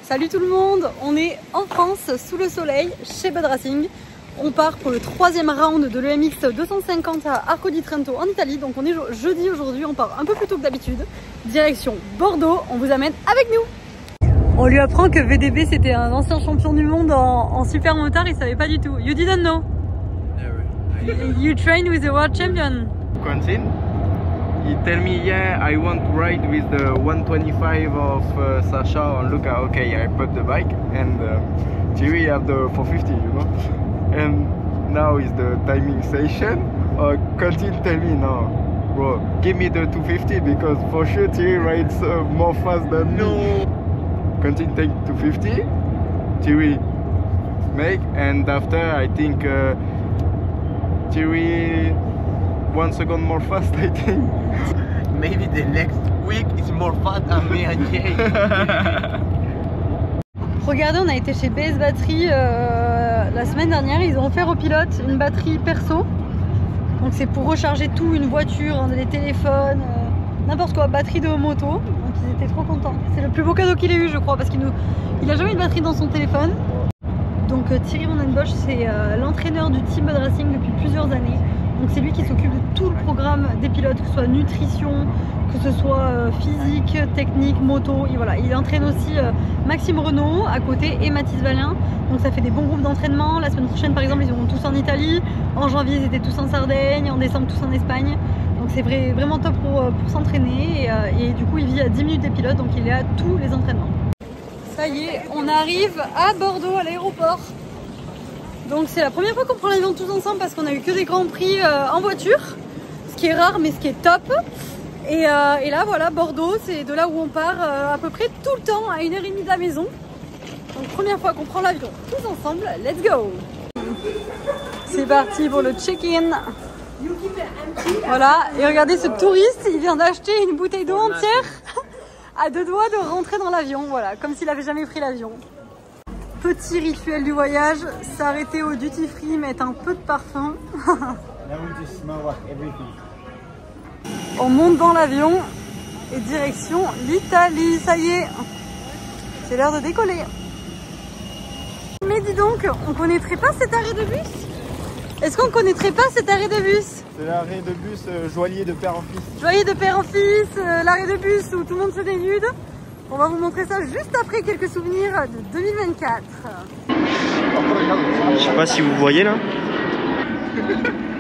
Salut tout le monde, on est en France sous le soleil chez Bud Racing. On part pour le 3e round de l'EMX 250 à Arco di Trento en Italie. Donc on est jeudi aujourd'hui, on part un peu plus tôt que d'habitude. Direction Bordeaux, on vous amène avec nous. On lui apprend que VDB c'était un ancien champion du monde en super motard, il savait pas du tout. You didn't know? Never. You train with the world champion? Quentin, he tell me, yeah, I want to ride with the 125 of Sasha and Luca. Okay, I put the bike and Thierry have the 450, you know. And now is the timing session. Quentin tell me, no, bro, give me the 250 because for sure Thierry rides more fast than me. Quentin take 250, Thierry make, and after I think Thierry 1 second more fast, I think. Maybe the next week is more fast than me and Jay. Regardez, on a été chez BS Batterie la semaine dernière. Ils ont offert aux pilotes une batterie perso. Donc c'est pour recharger tout, une voiture, des téléphones, n'importe quoi, batterie de moto. Donc ils étaient trop contents. C'est le plus beau cadeau qu'il ait eu, je crois, parce qu'il a jamais eu de batterie dans son téléphone. Donc Thierry Van Den Bosch, c'est l'entraîneur du team Bud Racing depuis plusieurs années. Donc c'est lui qui s'occupe de tout le programme des pilotes, que ce soit nutrition, que ce soit physique, technique, moto. Et voilà, il entraîne aussi Maxime Renault à côté et Mathis Valin. Donc ça fait des bons groupes d'entraînement. La semaine prochaine par exemple ils iront tous en Italie. En janvier ils étaient tous en Sardaigne. En décembre tous en Espagne. Donc c'est vraiment top pour s'entraîner. Et du coup il vit à 10 minutes des pilotes. Donc il est à tous les entraînements. Ça y est, on arrive à Bordeaux à l'aéroport. Donc c'est la première fois qu'on prend l'avion tous ensemble parce qu'on a eu que des grands prix en voiture. Ce qui est rare mais ce qui est top. Et là voilà, Bordeaux, c'est de là où on part à peu près tout le temps, à 1h30 de la maison. Donc première fois qu'on prend l'avion tous ensemble, let's go. C'est parti pour le check-in. Voilà, et regardez ce touriste, il vient d'acheter une bouteille d'eau entière à 2 doigts de rentrer dans l'avion, voilà, comme s'il avait jamais pris l'avion. Petit rituel du voyage, s'arrêter au duty free, mettre un peu de parfum. On monte dans l'avion et direction l'Italie, ça y est, c'est l'heure de décoller. Mais dis donc, on connaîtrait pas cet arrêt de bus? Est-ce qu'on connaîtrait pas cet arrêt de bus? C'est l'arrêt de bus joaillier de père en fils. Joaillier de père en fils, l'arrêt de bus où tout le monde se dénude. On va vous montrer ça juste après quelques souvenirs de 2024. Je sais pas si vous voyez là.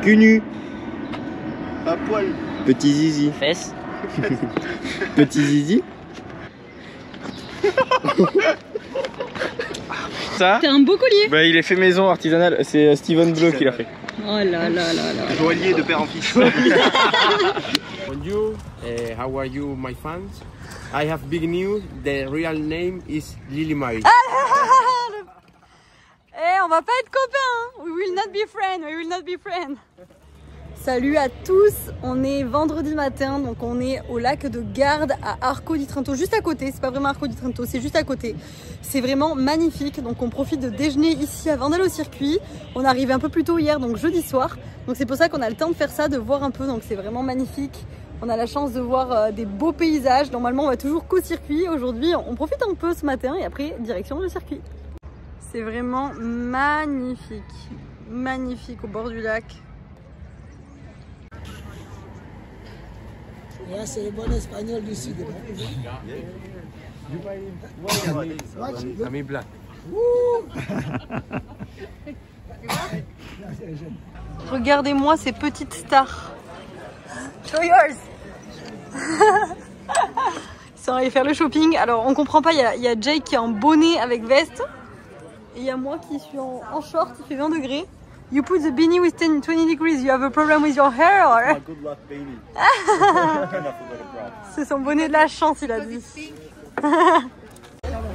Cul nu. À poil. Petit zizi. Fesses. Petit zizi. Ça, c'est un beau collier. Bah, il est fait maison artisanal. C'est Steven Bleu qui l'a fait. Oh là là là là. Joaillier de père en fils. Bonjour, how are you, my fans? I have big news. The real name is Lily Marie. Eh, on va pas être copains. We will not be friends. We will not be friends. Salut à tous. On est vendredi matin, donc on est au lac de Garde à Arco di Trento, juste à côté. C'est pas vraiment Arco di Trento, c'est juste à côté. C'est vraiment magnifique. Donc on profite de déjeuner ici avant d'aller au circuit. On est arrivé un peu plus tôt hier, donc jeudi soir. Donc c'est pour ça qu'on a le temps de faire ça, de voir un peu. Donc c'est vraiment magnifique. On a la chance de voir des beaux paysages. Normalement on va toujours qu'au circuit. Aujourd'hui on profite un peu ce matin et après direction le circuit. C'est vraiment magnifique. Magnifique au bord du lac. Ya, c'est le bon espagnol du sud. Ami black. Regardez-moi ces petites stars. Show yours. Ils sont allés faire le shopping. Alors on comprend pas, il y a Jake qui est en bonnet avec veste. Et il y a moi qui suis en short, il fait 20 degrés. You put the beanie with 20 degrees, you have a problem with your hair or? Good luck, baby. C'est son bonnet de la chance, il a dit.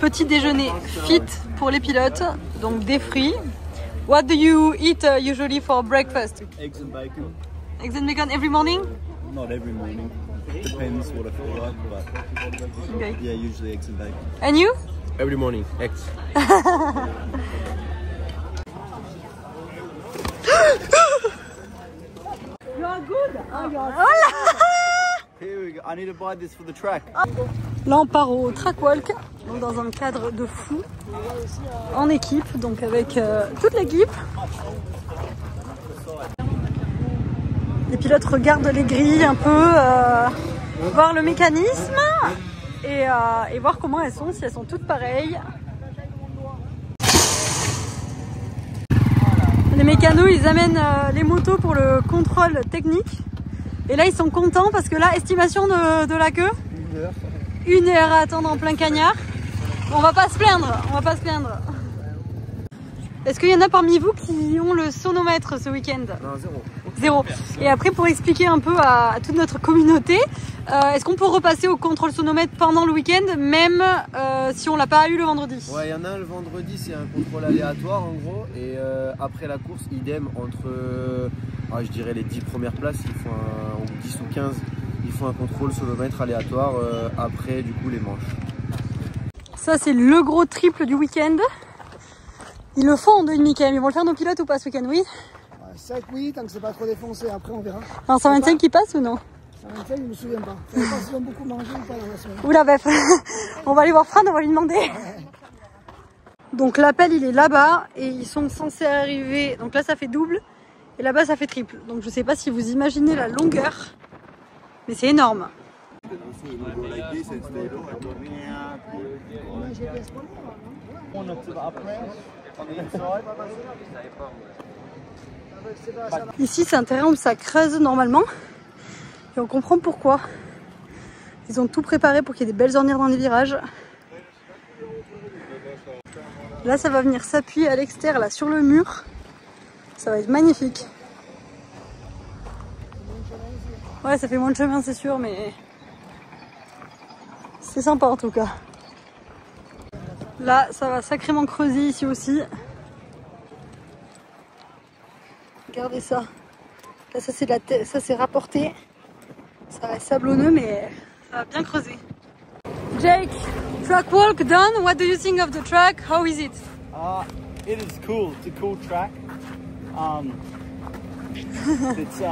Petit déjeuner fit pour les pilotes, donc des fruits. What do you eat usually for breakfast? Eggs and bacon. Eggs and bacon every morning? Not every morning. Depends what I feel like, but Okay. yeah, usually eggs and bacon. And you? Every morning, eggs. You are good. Oh, you are... Here we go. I need to buy this for the track. Là on part au track walk. donc dans un cadre de fou, en équipe, donc avec toute l'équipe. Les pilotes regardent les grilles un peu, voir le mécanisme et voir comment elles sont, si elles sont toutes pareilles. Les mécanos, ils amènent les motos pour le contrôle technique. Et là, ils sont contents parce que là, estimation de la queue. 1 heure à attendre en plein cagnard. On va pas se plaindre, on va pas se plaindre. Est-ce qu'il y en a parmi vous qui ont le sonomètre ce week-end? Non, zéro. Zéro. Et après, pour expliquer un peu à toute notre communauté, est-ce qu'on peut repasser au contrôle sonomètre pendant le week-end, même si on l'a pas eu le vendredi? Ouais, il y en a un le vendredi, c'est un contrôle aléatoire en gros. Et après la course, idem, entre je dirais les 10 premières places, ils font ou 10 ou 15, ils font un contrôle sonomètre aléatoire après du coup les manches. Ça, c'est le gros triple du week-end. Ils le font en 2,5 quand même. Ils vont le faire nos pilotes ou pas ce week-end? Oui. 5, oui, tant que c'est pas trop défoncé, après on verra. Un 125 qui passe ou non? 125, je me souviens pas. Je ne sais pas s'ils ont beaucoup mangé ou pas dans la semaine. Oula, bref. On va aller voir Fran, on va lui demander. Donc l'appel, il est là-bas et ils sont censés arriver. Donc là, ça fait double et là-bas, ça fait triple. Donc je sais pas si vous imaginez la longueur, mais c'est énorme. Ici, c'est un terrain où ça creuse normalement et on comprend pourquoi. Ils ont tout préparé pour qu'il y ait des belles ornières dans les virages. Là, ça va venir s'appuyer à l'extérieur, là, sur le mur. Ça va être magnifique. Ouais, ça fait moins de chemin, c'est sûr, mais c'est sympa en tout cas. Là, ça va sacrément creuser ici aussi. Regardez ça. Là, ça c'est de la tête, ça c'est rapporté. Ça va être sablonneux, mais ça va bien creuser. Jake, track walk done. What do you think of the track? How is it? It is cool. It's a cool track. It's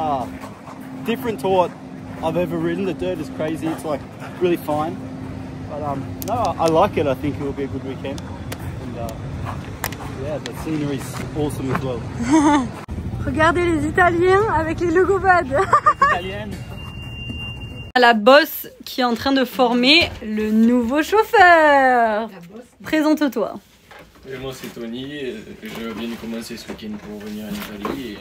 different to what I've ever ridden. The dirt is crazy. It's like really fine. But no, I like it. I think it will be a good weekend. And yeah, the scenery is awesome as well. Regardez les Italiens avec les logo bad. La bosse qui est en train de former le nouveau chauffeur. Présente-toi. Moi c'est Tony, je viens de commencer ce week-end pour venir en Italie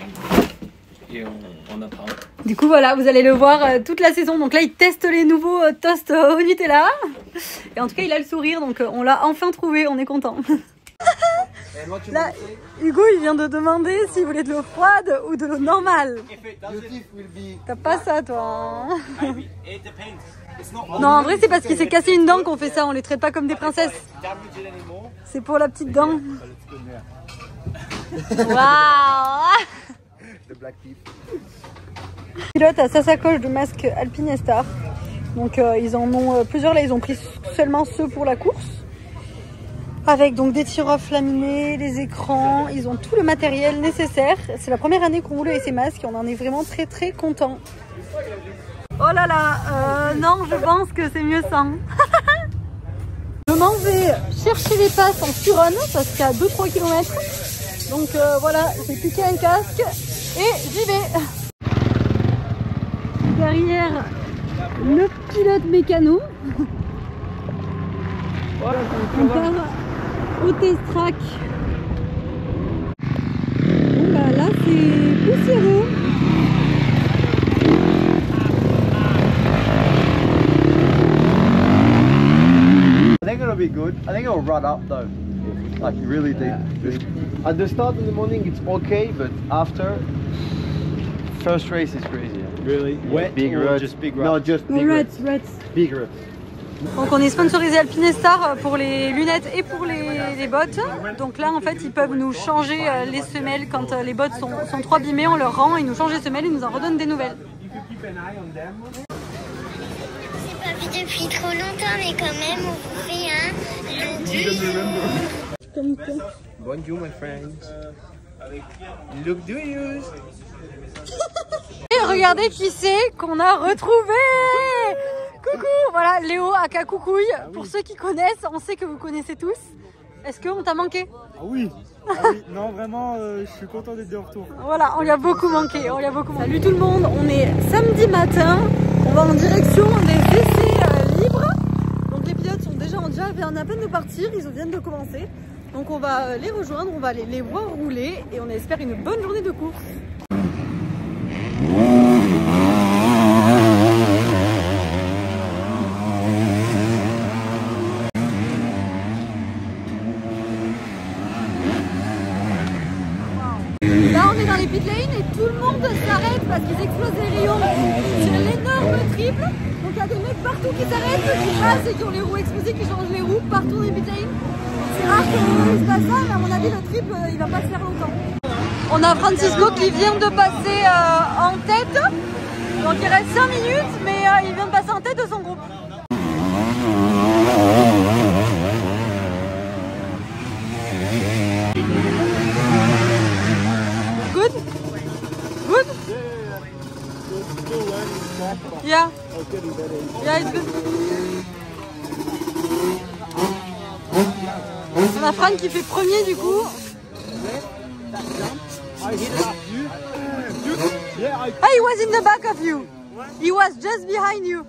et on apprend. Du coup voilà, vous allez le voir toute la saison. Donc là il teste les nouveaux toasts au Nutella. Et en tout cas il a le sourire, donc on l'a enfin trouvé, on est content. Là, Hugo il vient de demander s'il voulait de l'eau froide ou de l'eau normale. T'as pas ça toi hein? Non en vrai c'est parce qu'il s'est cassé une dent qu'on fait ça, on les traite pas comme des princesses. C'est pour la petite dent. Waouh. Le pilote a sa sacoche de masque Alpinestar. Donc ils en ont plusieurs là, ils ont pris seulement ceux pour la course. Avec donc des tire-off laminés, les écrans, ils ont tout le matériel nécessaire. C'est la première année qu'on roule avec ces masques et on en est vraiment très très content. Oh là là, non je pense que c'est mieux sans. Je m'en vais chercher les passes en Suronne parce qu'il y a 2-3 km. Donc voilà, j'ai piqué un casque et j'y vais. Derrière le pilote mécano. On part au test track. Bon bah là c'est poussiéreux. I think it'll be good. I think it'll run up though, like really deep. At the start in the morning it's okay, but after, first race is crazy. Really? Wet big or ruts. just big ruts? No, just big ruts. Big ruts. Donc on est sponsorisé Alpinestar pour les lunettes et pour les bottes. Donc là en fait ils peuvent nous changer les semelles quand les bottes sont trop abîmées, on leur rend, ils nous changent les semelles, ils nous en redonnent des nouvelles. C'est pas vu depuis trop longtemps mais quand même on vous fait un Bonjour my friends. Look do you? Et regardez qui c'est qu'on a retrouvé. Coucou, voilà Léo aka Coucouille. Pour ceux qui connaissent, on sait que vous connaissez tous. Est-ce qu'on t'a manqué? Ah oui. Non, vraiment, je suis content d'être de retour. Voilà, on lui a beaucoup manqué, Salut tout le monde, on est samedi matin, on va en direction des essais libres. Donc les pilotes sont déjà viennent à peine de partir, ils viennent de commencer. Donc on va les rejoindre, on va les voir rouler et on espère une bonne journée de course. Là on est dans les pit lanes et tout le monde s'arrête parce qu'ils explosent les rayons sur l'énorme triple. Donc il y a des mecs partout qui s'arrêtent, qui passent et qui ont les roues explosées, qui changent les roues partout dans les pit lanes. C'est rare qu'il se passe ça, mais à mon avis le triple il va pas se faire longtemps. On a Francisco qui vient de passer en tête. Donc il reste 5 minutes, mais il vient de passer en tête de son groupe. Good? Good? Yeah. Yeah, it's good. On a Fran qui fait premier du coup. Ah, he was in the back of you. He was just behind you.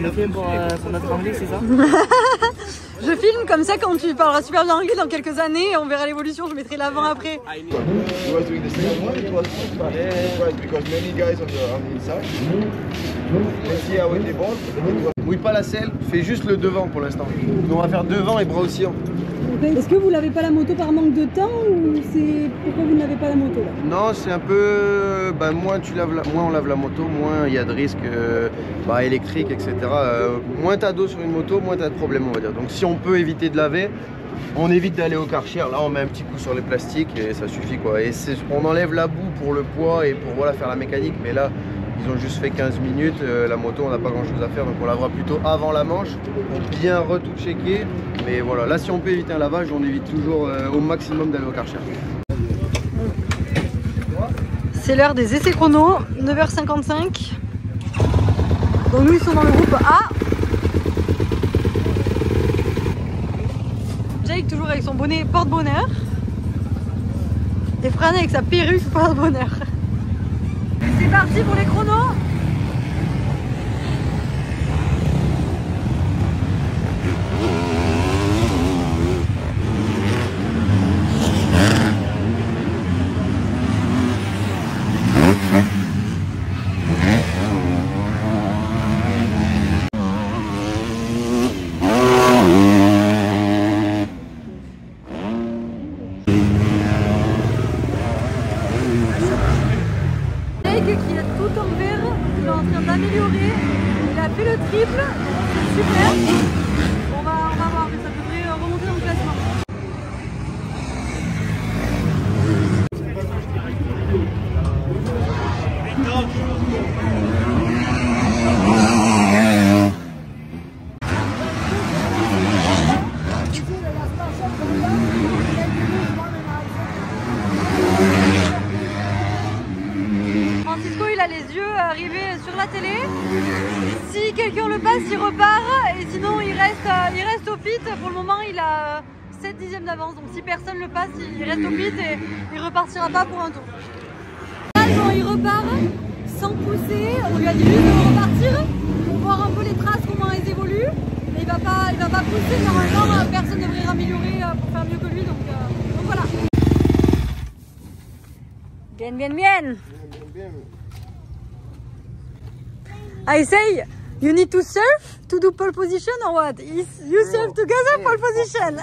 Je filme pour notre anglais, c'est ça? Je filme comme ça quand tu parleras super bien anglais dans quelques années, on verra l'évolution, je mettrai l'avant après. Mouille pas la selle, fais juste le devant pour l'instant. On va faire devant et bras aussi. Est-ce que vous lavez pas la moto par manque de temps ou c'est pourquoi vous n'avez pas la moto là? Non, c'est un peu, moins on lave la moto, moins il y a de risques électriques, etc. Moins t'as d'eau sur une moto, moins t'as de problèmes, on va dire. Donc si on peut éviter de laver, on évite d'aller au Karcher. Là, on met un petit coup sur les plastiques et ça suffit quoi. Et on enlève la boue pour le poids et pour faire la mécanique, mais là. Ils ont juste fait 15 minutes, la moto on n'a pas grand chose à faire donc on lavera plutôt avant la manche pour bien retout checker. Mais voilà, là si on peut éviter un lavage, on évite toujours au maximum d'aller au Karcher. C'est l'heure des essais chrono, 9h55. Donc nous ils sont dans le groupe A. Jake toujours avec son bonnet porte-bonheur. Et Fran avec sa perruque porte-bonheur. C'est parti pour les chronos. Qui est tout en vert, il est en train d'améliorer, il a fait le triple, c'est super. On va voir, mais ça devrait remonter dans le classement. Francisco il a les yeux arrivés sur la télé. Si quelqu'un le passe, il repart et sinon il reste au pit. Pour le moment il a 7 dixièmes d'avance. Donc si personne le passe, il reste au pit et il repartira pas pour un tour. Là quand il repart sans pousser, on lui a dit juste de repartir pour voir un peu les traces, comment elles évoluent. Mais il va pas pousser, normalement personne ne devrait améliorer pour faire mieux que lui. Donc voilà. Bien, bien, bien. I say, you need to surf to do pole position or what? You surf together pole position.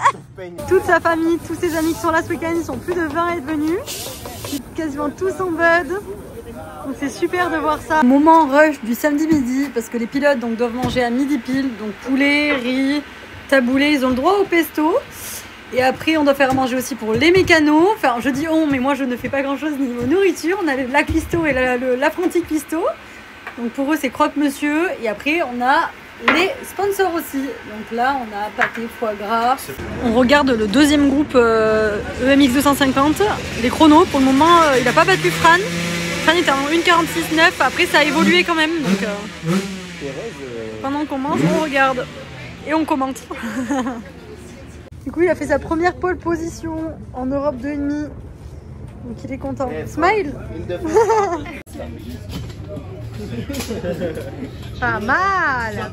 Toute sa famille, tous ses amis qui sont là ce week-end, ils sont plus de 20 à être venus. Quasiment tous en bud. Donc c'est super de voir ça. Moment rush du samedi midi parce que les pilotes donc, doivent manger à midi pile. Donc poulet, riz, taboulé, ils ont le droit au pesto. Et après, on doit faire à manger aussi pour les mécanos. Enfin, je dis on, mais moi, je ne fais pas grand-chose niveau nourriture. On a la cuistot et l'apprenti cuistot. Donc pour eux, c'est croque-monsieur. Et après, on a les sponsors aussi. Donc là, on a pâté, foie gras. On regarde le deuxième groupe EMX 250. Les chronos, pour le moment, il n'a pas battu Fran. Fran était en 1,46,9. Après, ça a évolué quand même. Donc, pendant qu'on mange, on regarde et on commente. Du coup, il a fait sa première pole position en Europe 2,5. Donc, il est content. Smile. Pas mal.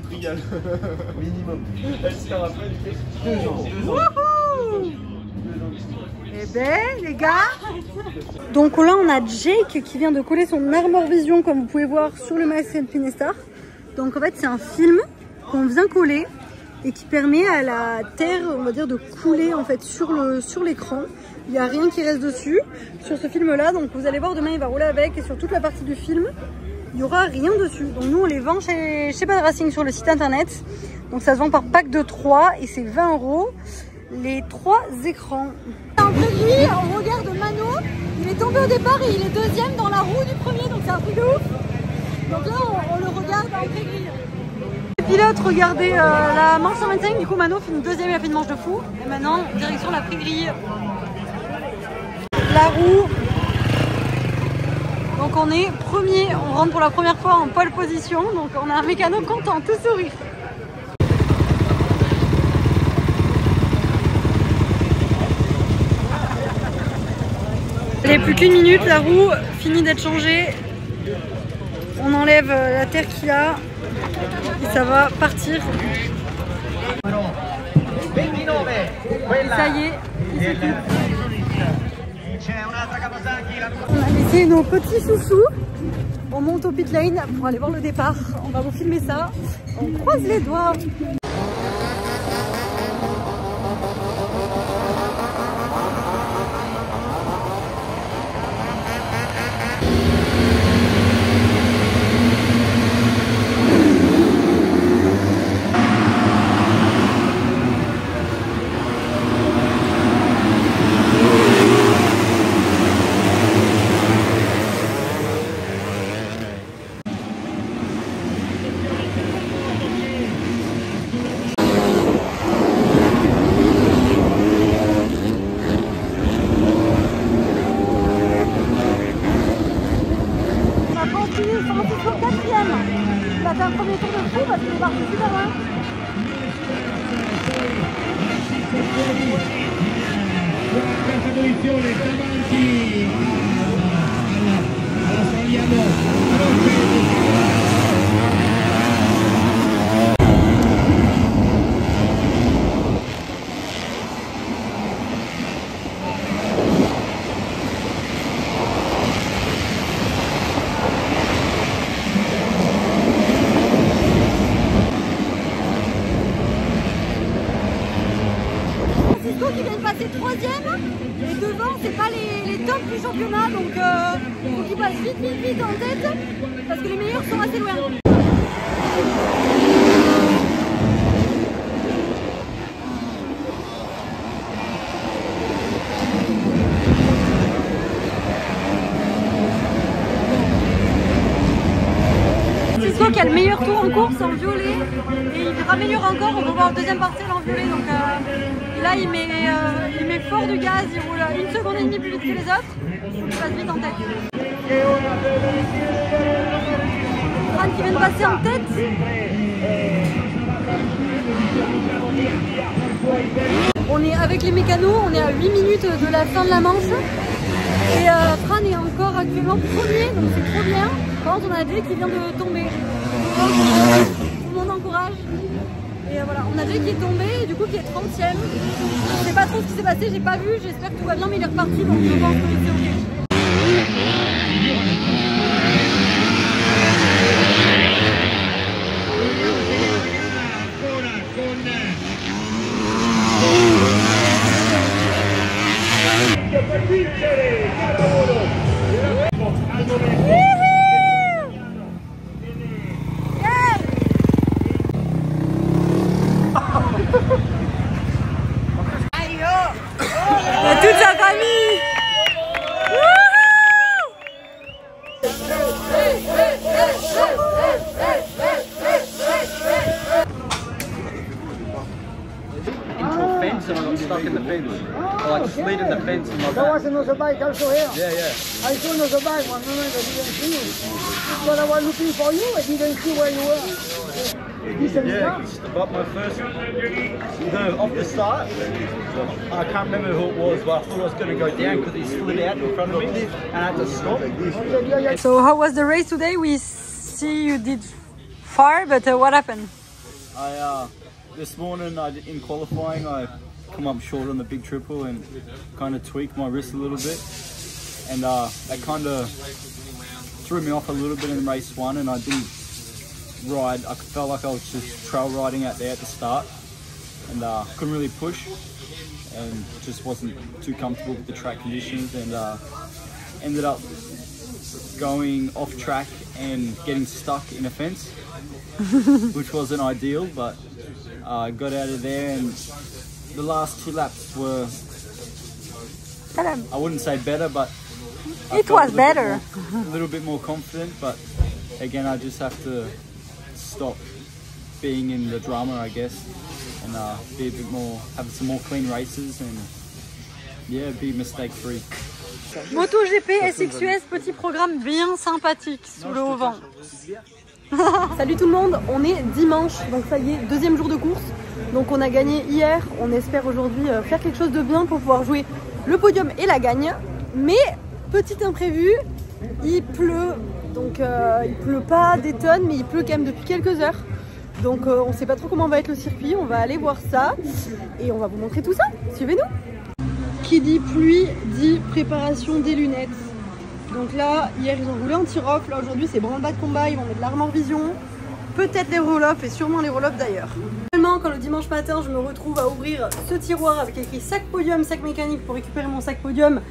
Wouhou. Eh ben, les gars. Donc là, on a Jake qui vient de coller son Armor Vision, comme vous pouvez voir, sur le Max Finestar. Donc en fait, c'est un film qu'on vient coller et qui permet à la terre, on va dire, de couler en fait sur l'écran. Il n'y a rien qui reste dessus sur ce film-là. Donc vous allez voir, demain, il va rouler avec et sur toute la partie du film, il n'y aura rien dessus. Donc nous, on les vend chez Bad Racing sur le site internet. Donc ça se vend par pack de 3 et c'est 20 € les 3 écrans. En prégrille, on regarde Mano, il est tombé au départ et il est deuxième dans la roue du premier, donc c'est un truc de ouf. Donc là, on le regarde en prégrille. Les pilotes regardaient la manche 125, du coup Mano finit deuxième, il a fait une manche de fou. Et maintenant, direction la prégrille. La roue. Donc on est premier, on rentre pour la première fois en pole position, donc on a un mécano content, tout sourire. Il n'y a plus qu'une minute, la roue finit d'être changée. On enlève la terre qu'il y a et ça va partir. Et ça y est, il s'équipe. On a laissé nos petits chouchous. On monte au pit lane pour aller voir le départ. On va vous filmer ça. On croise les doigts. Il a fait un premier tour de fou parce qu'il est parti super loin. Qui vient de passer troisième et devant c'est pas les tops du championnat, donc il faut qu'ils passent vite en tête parce que les meilleurs sont assez loin. Cisco qui a le meilleur tour en course en violet et il raméliore encore, on va voir le deuxième partiel en violet, donc là il met fort du gaz, il roule 1,5 secondes plus vite que les autres, il passe vite en tête. Fran qui vient de passer en tête. On est avec les mécanos, on est à 8 minutes de la fin de la manche. Et Fran est encore actuellement premier, donc c'est trop bien. Par contre, on a Jay qui vient de tomber. Tout le monde encourage. Et voilà, on a Jay qui est tombé et du coup qui est 30e. Je sais pas trop ce qui s'est passé, j'ai pas vu, j'espère que tout va bien, mais il est reparti, donc je pense que c'est ok. Toute sa famille. stuck in the fence. Or like slid in the fence in my There back. was another bike also here. Yeah, yeah. I saw another bike one moment, I didn't see you. But I was looking for you, I didn't see where you were. Yeah, just about my first, off the start, I can't remember who it was, but I thought I was going to go down because he slid out in front of me and I had to stop. So how was the race today? We see you did far, but what happened? This morning in qualifying, I come up short on the big triple and kind of tweaked my wrist a little bit, and that kind of threw me off a little bit in race one, and I didn't ride. I felt like I was just trail riding out there at the start, and couldn't really push, and just wasn't too comfortable with the track conditions, and ended up going off track and getting stuck in a fence, which wasn't ideal, but I got out of there, and the last 2 laps were, I wouldn't say better, but it was better. A little bit more confident, but again, I just have to stop being in the drama, I guess, and be a bit more, have some more clean races, and yeah, be mistake free. MotoGP SXUS, petit programme bien sympathique sous le haut vent. Salut tout le monde, on est dimanche, donc ça y est, deuxième jour de course. Donc on a gagné hier, on espère aujourd'hui faire quelque chose de bien pour pouvoir jouer le podium et la gagne. Mais petit imprévu, il pleut. Donc il pleut pas des tonnes, mais il pleut quand même depuis quelques heures. Donc on sait pas trop comment va être le circuit, on va aller voir ça et on va vous montrer tout ça. Suivez-nous. Qui dit pluie dit préparation des lunettes. Donc là, hier ils ont roulé anti-rock, là aujourd'hui c'est branle-bas de combat, ils vont mettre l'arme en vision, peut-être les roll-off et sûrement les roll-off d'ailleurs. Finalement, quand le dimanche matin je me retrouve à ouvrir ce tiroir avec écrit sac podium, sac mécanique pour récupérer mon sac podium,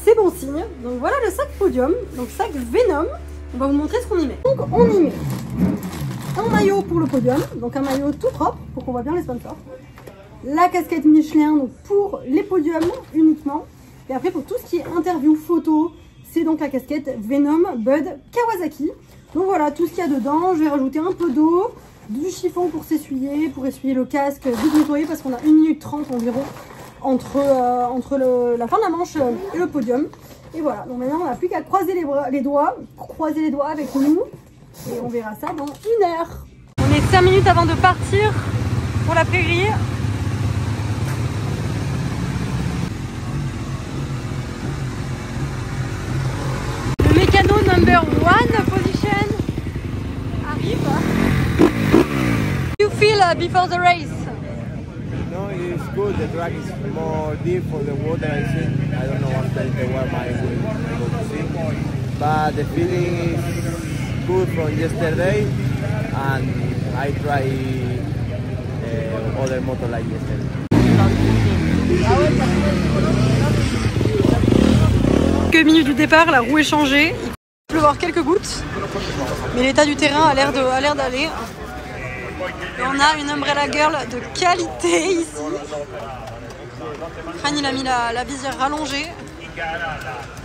c'est bon signe. Donc voilà le sac podium, donc sac Venom, on va vous montrer ce qu'on y met. Donc on y met un maillot pour le podium, donc un maillot tout propre pour qu'on voit bien les sponsors. La casquette Michelin donc pour les podiums uniquement, et après pour tout ce qui est interview, photo, c'est donc la casquette Venom Bud Kawasaki. Donc voilà tout ce qu'il y a dedans. Je vais rajouter un peu d'eau, du chiffon pour s'essuyer, pour essuyer le casque, vite nettoyer parce qu'on a 1 minute 30 environ entre la fin de la manche et le podium. Et voilà, donc maintenant on n'a plus qu'à croiser les doigts avec nous et on verra ça dans 1 heure. On est 5 minutes avant de partir pour la prairie. Mécano number 1 position arrive. How do you feel before the race? No, it's good. The track is more deep for the water. I think. I don't know after the warm I will go to see. But the feeling is good from yesterday, and I try other motor like yesterday. Quelques minutes du départ, la roue est changée. Il peut pleuvoir quelques gouttes, mais l'état du terrain a l'air d'aller. Et on a une Umbrella Girl de qualité ici. Fran, il a mis la visière rallongée.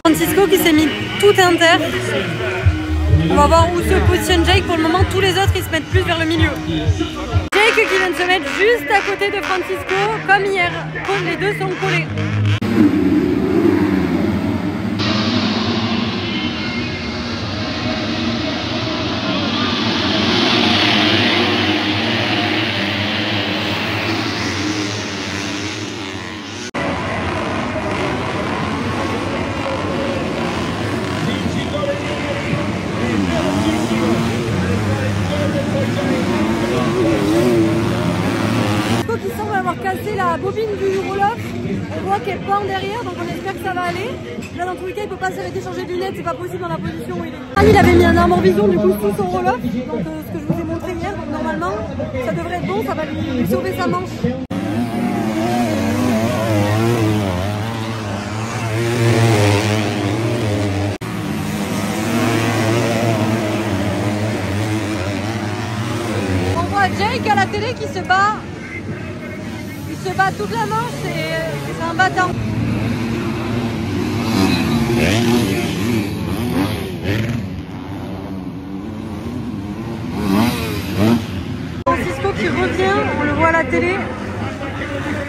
Francisco qui s'est mis tout inter. On va voir où se positionne Jake. Pour le moment, tous les autres ils se mettent plus vers le milieu. Jake qui vient de se mettre juste à côté de Francisco, comme hier. Les deux sont collés. Qui semble avoir cassé la bobine du roll-off, on voit qu'elle pend derrière, donc on espère que ça va aller. Là dans tous les cas il peut pas s'arrêter changer de lunettes, c'est pas possible dans la position où il est. Il avait mis un arme en vision du coup sous son roll-off, donc ce que je vous ai montré hier, donc normalement ça devrait être bon, ça va lui sauver sa manche. On voit Jake à la télé qui se bat. Il se bat toute la manche, c'est un battant. Francisco qui revient, on le voit à la télé.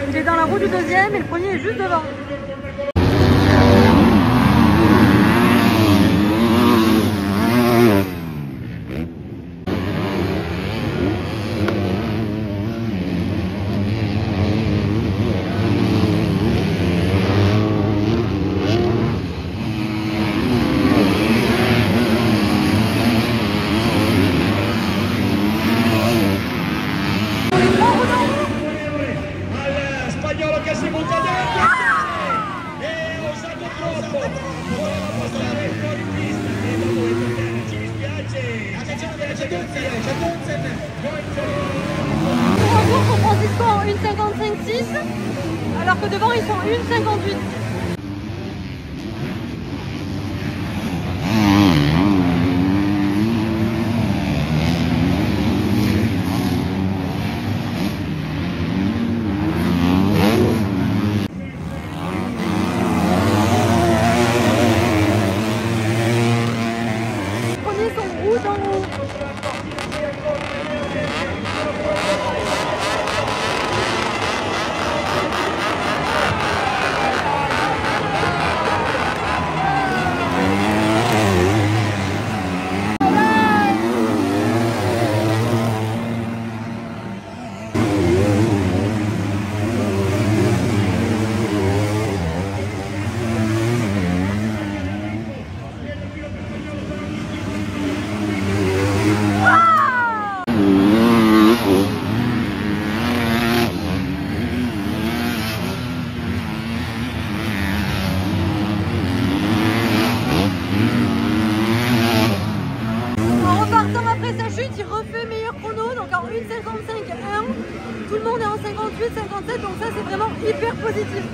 Il est dans la roue du deuxième et le premier est juste devant. Pour Francisco en 1,55,6 alors que devant ils sont en 1,58. Les premiers sont roux dans haut. Après sa chute, il refait meilleur chrono, donc en 1,55,1. Tout le monde est en 58, 57, donc ça c'est vraiment hyper positif.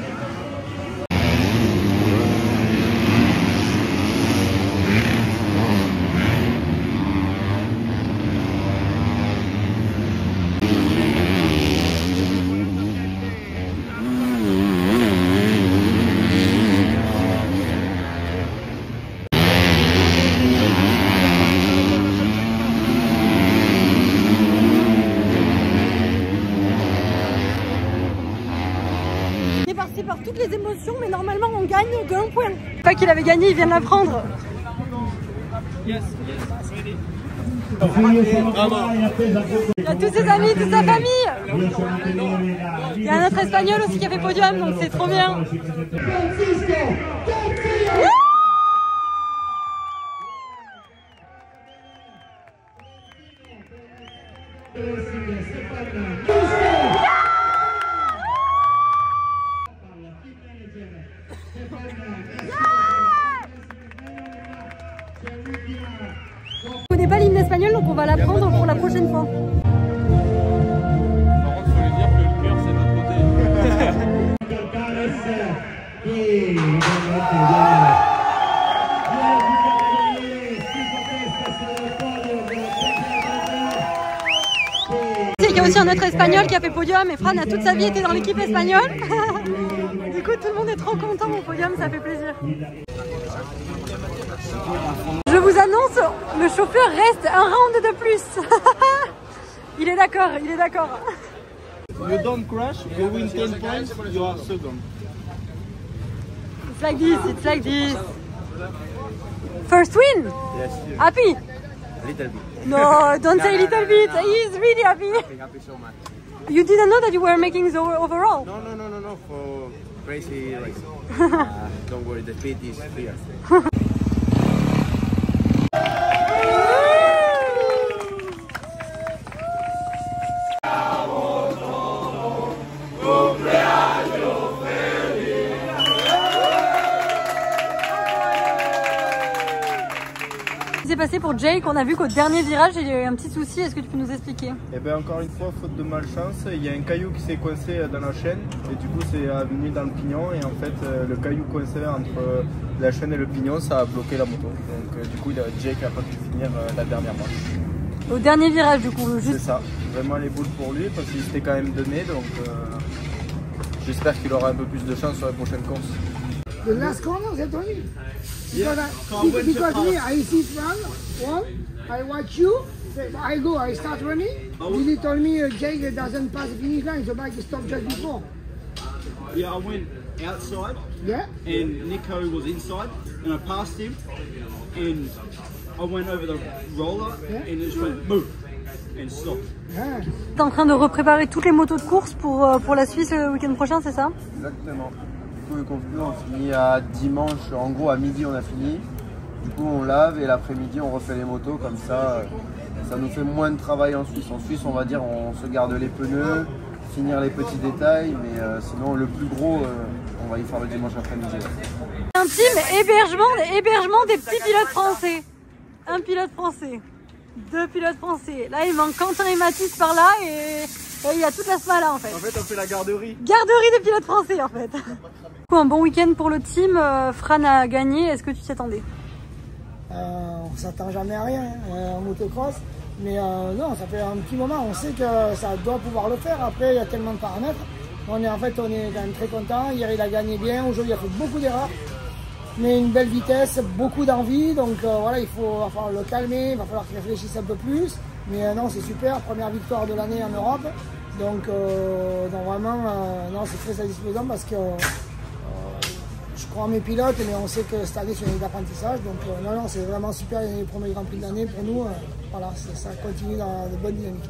Par toutes les émotions, mais normalement on gagne d'un point. Pas qu'il avait gagné, il vient de la prendre. Il y a tous ses amis, toute sa famille. Il y a un autre espagnol aussi qui a fait podium, donc c'est trop bien. On connaît pas l'hymne espagnol, donc on va l'apprendre pour la prochaine fois. Par contre, faut lui dire que le cœur c'est de l'autre Il y a aussi un autre espagnol qui a fait podium et Fran a toute sa vie été dans l'équipe espagnole. Du coup, tout le monde est trop content au podium, ça fait plaisir. Je vous annonce, le chauffeur reste un round de plus. Il est d'accord, il est d'accord. You don't crash, you win 10 points, you are second. It's like this, it's like this. First win? Yes. Happy? A little bit. No, don't say little bit. He's really happy. Happy so much. You didn't know that you were making the overall? No, for crazy race. Don't worry, the speed is here. Qu'est-ce qui s'est passé pour Jake? On a vu qu'au dernier virage il y a eu un petit souci, est-ce que tu peux nous expliquer? Et bien encore une fois, faute de malchance, il y a un caillou qui s'est coincé dans la chaîne et du coup c'est venu dans le pignon et en fait le caillou coincé entre la chaîne et le pignon, ça a bloqué la moto. Donc du coup Jake n'a pas pu finir la dernière manche. Au dernier virage du coup, juste. C'est ça, vraiment les boules pour lui parce qu'il s'était quand même donné, donc j'espère qu'il aura un peu plus de chance sur les prochaines courses. The last corner, c'est Tony. Because me, I see Fran, I watch you, I go, I start running. Billy told me Jake doesn't pass the finish line, the bike stopped just before. Yeah, I went outside. Yeah. And Nico was inside, and I passed him, and I went over the roller, and it just went boom, and stopped. Yeah. T'es en train de repréparer toutes les motos de course pour la Suisse le week-end prochain, c'est ça? Exactement. Du coup, le conflit, on finit à dimanche, en gros à midi on a fini. Du coup on lave et l'après-midi on refait les motos, comme ça nous fait moins de travail en Suisse. En Suisse on va dire on se garde les pneus, finir les petits détails, mais sinon le plus gros on va y faire le dimanche après-midi. Un team hébergement des petits pilotes français. Un pilote français, 2 pilotes français. Là il manque Quentin et Mathis par là et il y a toute la semaine là en fait. En fait on fait la garderie. Garderie des pilotes français en fait. Un bon week-end pour le team. Fran a gagné, est-ce que tu t'y attendais? On s'attend jamais à rien en motocross, mais non, ça fait un petit moment, on sait que ça doit pouvoir le faire. Après, il y a tellement de paramètres. On est quand même très content. Hier, il a gagné bien. Aujourd'hui, il a fait beaucoup d'erreurs, mais une belle vitesse, beaucoup d'envie. Donc voilà, va falloir le calmer, il va falloir qu'il réfléchisse un peu plus. Mais non, c'est super, première victoire de l'année en Europe. Donc vraiment, non, c'est très satisfaisant parce que je crois en mes pilotes, mais on sait que cette année c'est une année d'apprentissage. Donc non, c'est vraiment super, il y a les premiers Grand Prix de l'année pour nous. Voilà, ça continue dans de bonnes dynamiques.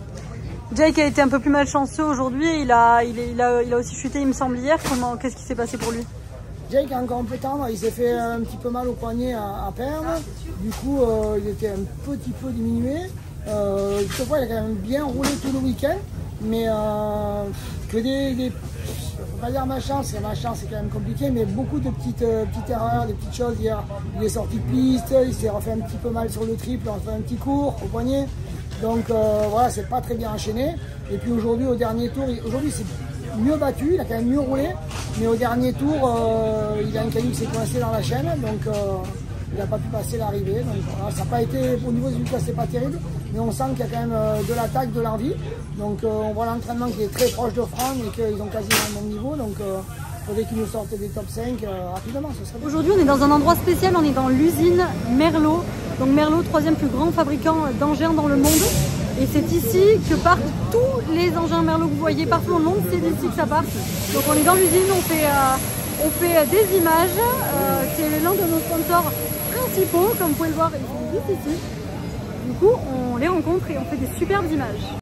Jake a été un peu plus malchanceux aujourd'hui, il a aussi chuté il me semble hier. Qu'est-ce qui s'est passé pour lui? Jake est encore un peu tendre, il s'est fait un petit peu mal au poignet à perdre. Du coup il était un petit peu diminué. Toutefois il a quand même bien roulé tout le week-end. Mais que faut pas dire ma chance, c'est quand même compliqué, mais beaucoup de petites erreurs, des petites choses. Hier, il est sorti de piste, il s'est refait un petit peu mal sur le triple, on fait un petit court au poignet. Donc voilà, c'est pas très bien enchaîné. Et puis aujourd'hui, au dernier tour, aujourd'hui c'est mieux battu, il a quand même mieux roulé, mais au dernier tour, il a un caillou qui s'est coincé dans la chaîne, donc il n'a pas pu passer l'arrivée. Donc voilà, ça n'a pas été, au niveau du résultat, c'est pas terrible, mais on sent qu'il y a quand même de l'attaque, de l'envie. Donc on voit l'entraînement qui est très proche de Fran et qu'ils ont quasiment le même niveau. Donc il faudrait qu'ils nous sortent des top 5 rapidement. Aujourd'hui on est dans un endroit spécial, on est dans l'usine Merlot. Donc Merlot, 3e plus grand fabricant d'engins dans le monde. Et c'est ici que partent tous les engins Merlot que vous voyez partout dans le monde, c'est d'ici que ça part. Donc on est dans l'usine, on fait des images. C'est l'un de nos sponsors principaux, comme vous pouvez le voir, ils sont juste ici. Du coup, on les rencontre et on fait des superbes images.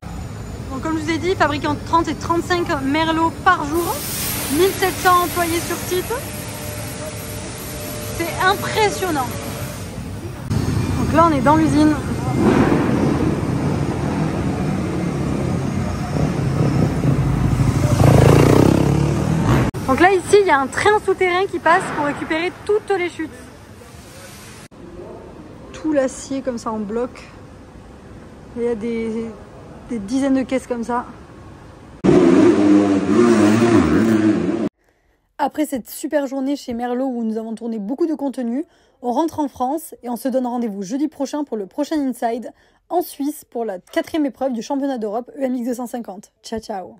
Donc comme je vous ai dit, fabricant 30 et 35 Merlot par jour, 1700 employés sur site. C'est impressionnant. Donc là, on est dans l'usine. Donc là, ici, il y a un train souterrain qui passe pour récupérer toutes les chutes. Tout l'acier comme ça en bloc. Et il y a des dizaines de caisses comme ça. Après cette super journée chez Merlot où nous avons tourné beaucoup de contenu, on rentre en France et on se donne rendez-vous jeudi prochain pour le prochain Inside en Suisse pour la 4e épreuve du championnat d'Europe EMX 250. Ciao ciao!